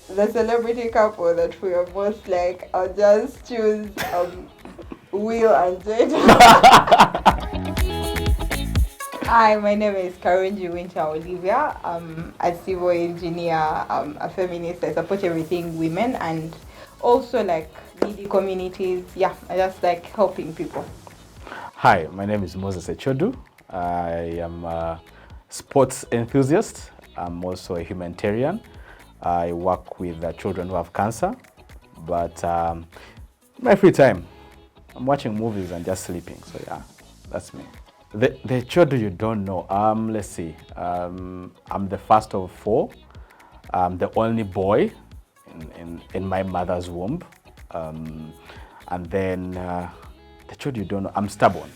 the celebrity couple that we are both like, I'll just choose Will and Jade. Hi, my name is Karungi Winter Olivia. I'm a civil engineer, a feminist. I support everything women and also like needy communities. Yeah, I just like helping people. Hi, my name is Moses Echodu. I am a sports enthusiast. I'm also a humanitarian. I work with children who have cancer, but my free time, I'm watching movies and just sleeping. So yeah, that's me. The Echodu you don't know, let's see. I'm the first of four. I'm the only boy in my mother's womb. And then the Echodu you don't know, I'm stubborn,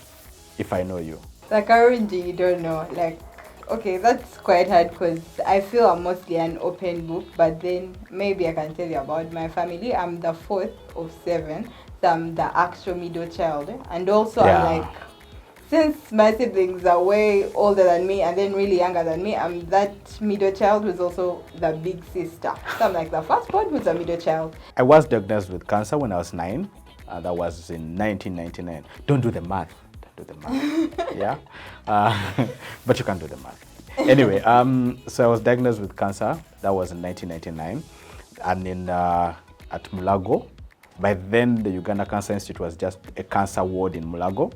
if I know you. Like Karungi, you don't know. Like, okay, that's quite hard because I feel I'm mostly an open book, but then maybe I can tell you about my family. I'm the fourth of seven, so I'm the actual middle child. And also I'm like, since my siblings are way older than me and then really younger than me, I'm that middle child who's also the big sister. So I'm like the first born who's a middle child. I was diagnosed with cancer when I was 9. That was in 1999. Don't do the math. Don't do the math. Yeah? But you can do the math. Anyway, so I was diagnosed with cancer. That was in 1999. And at Mulago. By then, the Uganda Cancer Institute was just a cancer ward in Mulago.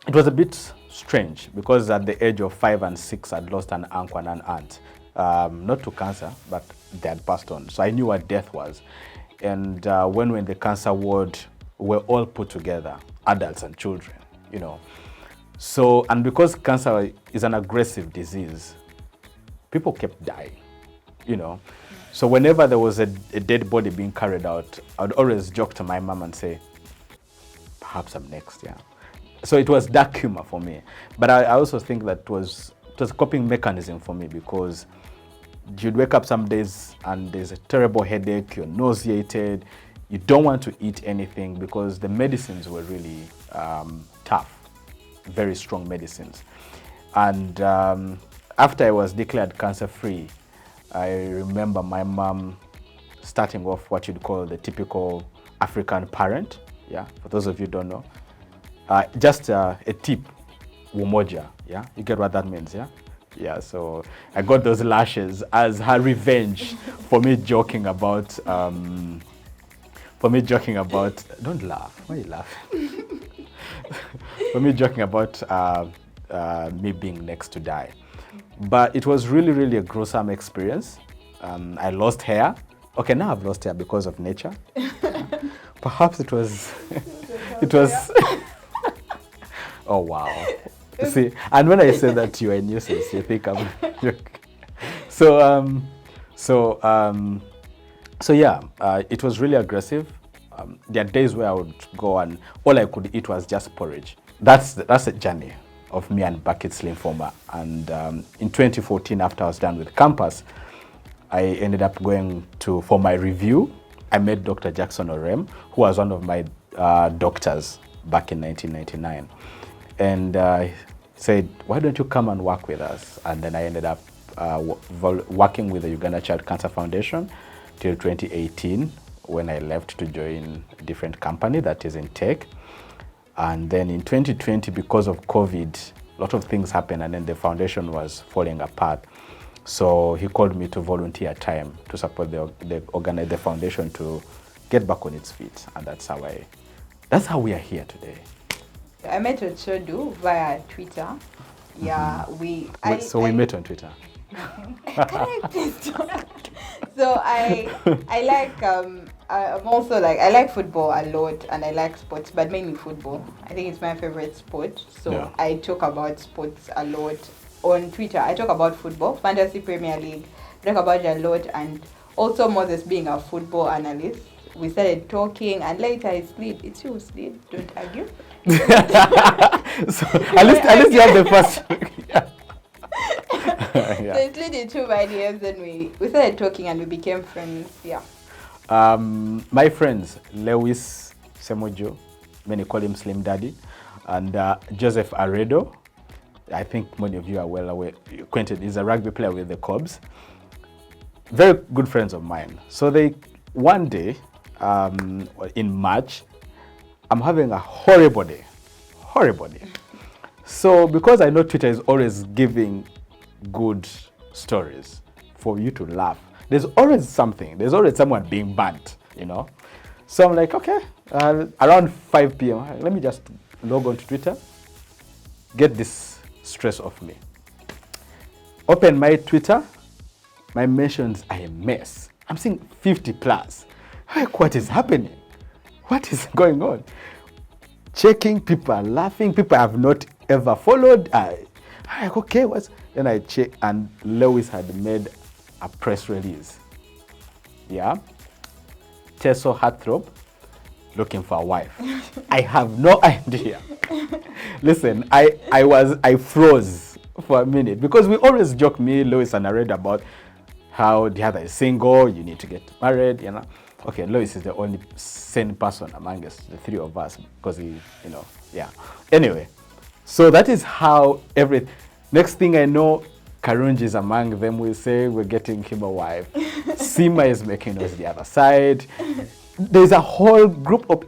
It was a bit strange because at the age of 5 and 6, I'd lost an uncle and an aunt. Not to cancer, but they had passed on. So I knew what death was. And when we were in the cancer ward, we're all put together, adults and children, you know. So, and because cancer is an aggressive disease, people kept dying, you know. So whenever there was a dead body being carried out, I'd always joke to my mom and say, perhaps I'm next, yeah. So it was dark humor for me. But I also think that it was a coping mechanism for me because you'd wake up some days and there's a terrible headache, you're nauseated, you don't want to eat anything because the medicines were really tough, very strong medicines. And after I was declared cancer-free, I remember my mom starting off what you'd call the typical African parent. Yeah, for those of you who don't know. Just a tip, umoja, yeah? You get what that means, yeah? Yeah, so I got those lashes as her revenge for me joking about, don't laugh, why are you laughing? For me joking about me being next to die. But it was really, really a gruesome experience. I lost hair. Okay, now I've lost hair because of nature. Perhaps it was, oh wow. See, and when I say that you are a nuisance, you think I'm joking. So yeah, it was really aggressive. There are days where I would go and all I could eat was just porridge. That's a journey of me and Burkitt's lymphoma. And in 2014, after I was done with campus, I ended up going for my review. I met Dr. Jackson Orem, who was one of my doctors back in 1999. And he said, why don't you come and work with us? And then I ended up working with the Uganda Child Cancer Foundation till 2018, when I left to join a different company that is in tech. And then in 2020, because of COVID, a lot of things happened and then the foundation was falling apart. So he called me to volunteer time to support the foundation to get back on its feet. And that's how we are here today. I met Echodu via Twitter. Yeah, we met on Twitter. Can I please talk? So I like I'm also like, I like football a lot and I like sports, but mainly football. I think it's my favorite sport. So yeah. I talk about sports a lot on Twitter. I talk about football, Fantasy Premier League. I talk about it a lot, and also Moses being a football analyst. We started talking and later I slid. It's you who slid, don't argue. So at least you have the first. Yeah. So it slid into my DMs and we started talking and we became friends. Yeah. My friends, Lewis Semojo, many call him Slim Daddy, and Joseph Aredo. I think many of you are well acquainted. He's a rugby player with the Cobs. very good friends of mine. So one day in March, I'm having a horrible day. So because I know Twitter is always giving good stories for you to laugh, there's always something. There's always someone being burnt, you know. So I'm like, okay, around 5 p.m., let me just log on to Twitter, get this stress off me. Open my Twitter, my mentions are a mess. I'm seeing 50 plus. Like, what is happening? What is going on? Checking, people are laughing, people I have not ever followed. I'm like, okay, then I check, and Lewis had made a press release. Yeah. Teso Heartthrob looking for a wife. I have no idea. Listen, I froze for a minute because we always joke, me, Lewis, and I read about how the other is single, you need to get married, you know. Okay, Lois is the only sane person among us, the three of us, because he, you know, yeah. Anyway, so that is how next thing I know, Karungi is among them. We say we're getting him a wife. Sima is making us the other side. There's a whole group of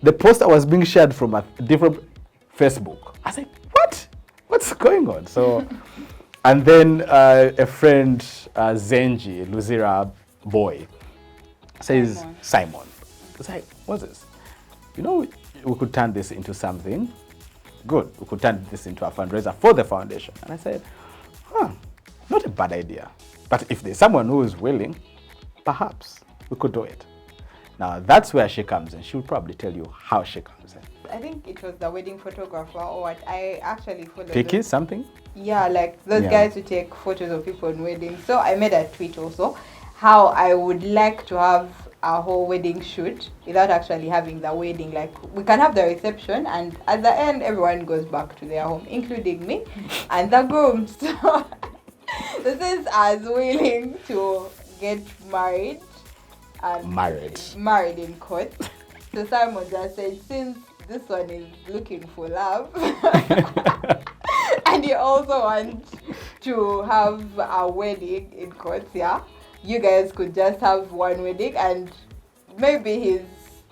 the poster was being shared from a different Facebook. I said, what? What's going on? So, and then a friend, Zenji, Luzira boy, says, Simon. It's like, what's this? You know, we could turn this into something good. We could turn this into a fundraiser for the foundation. And I said, not a bad idea. But if there's someone who is willing, perhaps we could do it. Now, that's where she comes in. She'll probably tell you how she comes in. I think it was the wedding photographer or what. I actually followed Picky, something? Yeah, like those guys who take photos of people in weddings. So I made a tweet also how I would like to have a whole wedding shoot without actually having the wedding. Like, we can have the reception, and at the end, everyone goes back to their home, including me and the groom. So this is as willing to get married and married in court. So Simon just said, since this one is looking for love and he also wants to have a wedding in court, yeah, you guys could just have one wedding, and maybe his,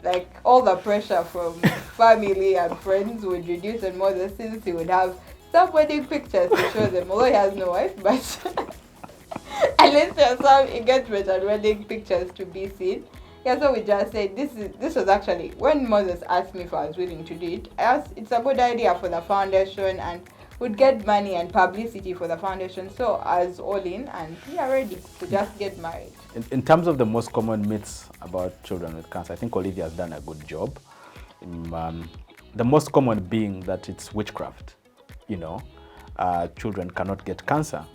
like, all the pressure from family and friends would reduce, and Moses, since he would have some wedding pictures to show them, although he has no wife, but at least there's some engagement and wedding pictures to be seen. Yeah, so we just said this was actually when Moses asked me if I was willing to do it. I asked, it's a good idea for the foundation and would get money and publicity for the foundation. So I was all in, and we are ready to just get married. In terms of the most common myths about children with cancer, I think Olivia has done a good job. The most common being that it's witchcraft. You know, children cannot get cancer,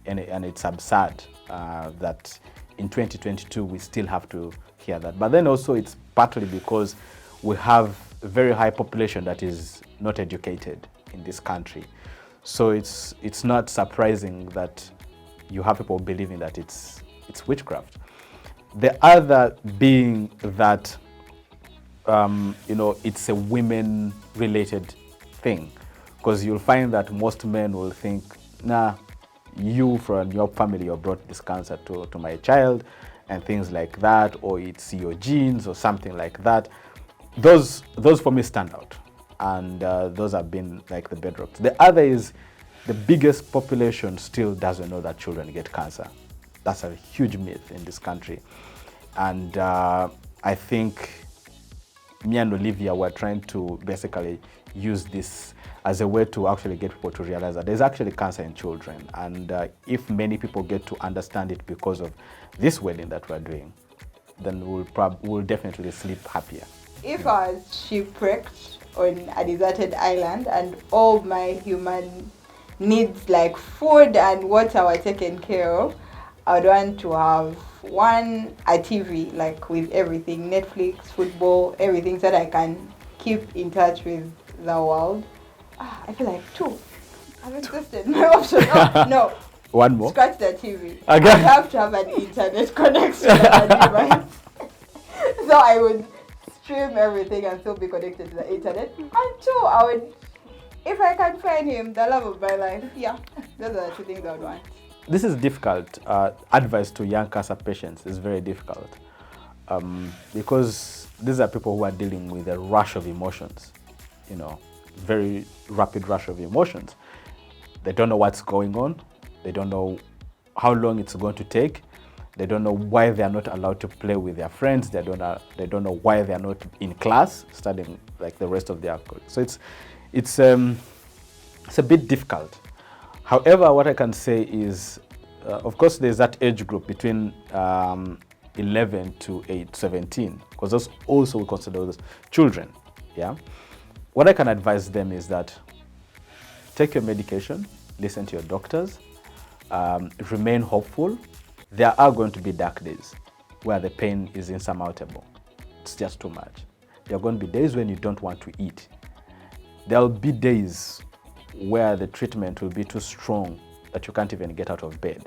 and it's absurd that in 2022 we still have to hear that. But then also it's partly because we have a very high population that is not educated in this country. So it's not surprising that you have people believing that it's witchcraft. The other being that you know, it's a women-related thing, because you'll find that most men will think, nah, you from your family you brought this cancer to my child, and things like that, or it's your genes or something like that. Those for me stand out, and those have been like the bedrocks. The other is the biggest population still doesn't know that children get cancer. That's a huge myth in this country, and I think me and Olivia were trying to basically use this as a way to actually get people to realize that there's actually cancer in children, and if many people get to understand it because of this wedding that we're doing, then we'll definitely sleep happier. If I was shipwrecked on a deserted island and all my human needs like food and water were taken care of, I would want to have a TV, like with everything, Netflix, football, everything, so that I can keep in touch with the world. I feel like two. I've exhausted my option. No. One more? Scratch the TV. Okay. I have to have an internet connection on my device. So I would stream everything and still be connected to the internet. And two, I would, if I can find him, the love of my life, yeah. Those are the two things I would want. this is difficult. Advice to young cancer patients is very difficult because these are people who are dealing with a rush of emotions, you know, very rapid rush of emotions. They don't know what's going on. They don't know how long it's going to take. They don't know why they are not allowed to play with their friends. They don't know why they are not in class studying like the rest of their colleagues. So it's a bit difficult. However, what I can say is, of course, there's that age group between 11 to 17, because those also we consider those children. Yeah. What I can advise them is that take your medication, listen to your doctors, remain hopeful. There are going to be dark days where the pain is insurmountable. It's just too much. There are going to be days when you don't want to eat. There will be days where the treatment will be too strong that you can't even get out of bed.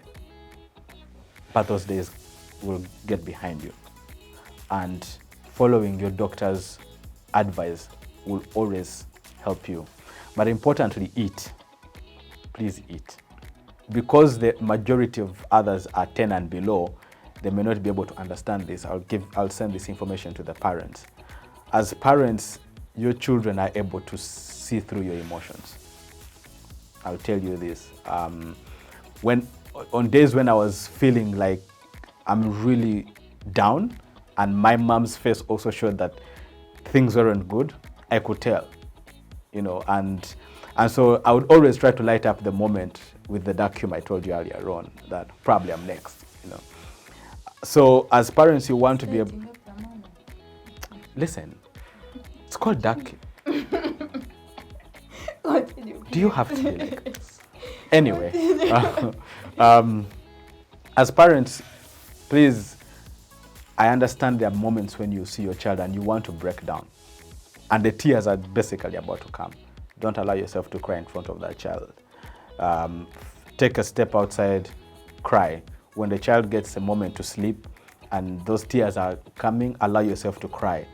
But those days will get behind you. And following your doctor's advice will always help you. But importantly, eat. Please eat. Because the majority of others are 10 and below, they may not be able to understand this. I'll send this information to the parents. As parents, your children are able to see through your emotions. I'll tell you this. On days when I was feeling like I'm really down, and my mom's face also showed that things weren't good, I could tell, you know, and so I would always try to light up the moment with the dark humor I told you earlier on, that probably I'm next, you know. So as parents, you want to be able... Listen, it's called dark. Do you have to be like this? Anyway, as parents, please, I understand there are moments when you see your child and you want to break down. And the tears are basically about to come. Don't allow yourself to cry in front of that child. Take a step outside, cry. When the child gets a moment to sleep and those tears are coming, allow yourself to cry.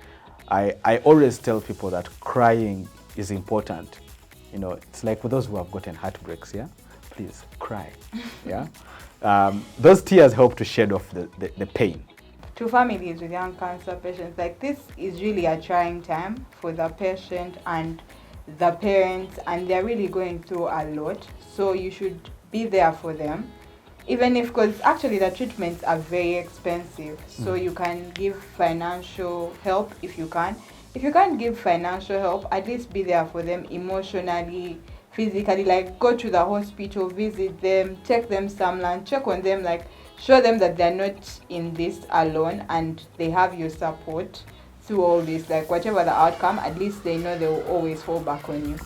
I always tell people that crying is important. You know, it's like for those who have gotten heartbreaks, yeah? Please, cry, yeah? Those tears help to shed off the pain. To families with young cancer patients, like this is really a trying time for the patient and the parents, and they're really going through a lot. So you should be there for them, even if, because actually the treatments are very expensive. So you can give financial help if you can. If you can't give financial help, at least be there for them emotionally, physically, like go to the hospital, visit them, take them some lunch, check on them, like show them that they're not in this alone and they have your support through all this. Like whatever the outcome, at least they know they will always fall back on you.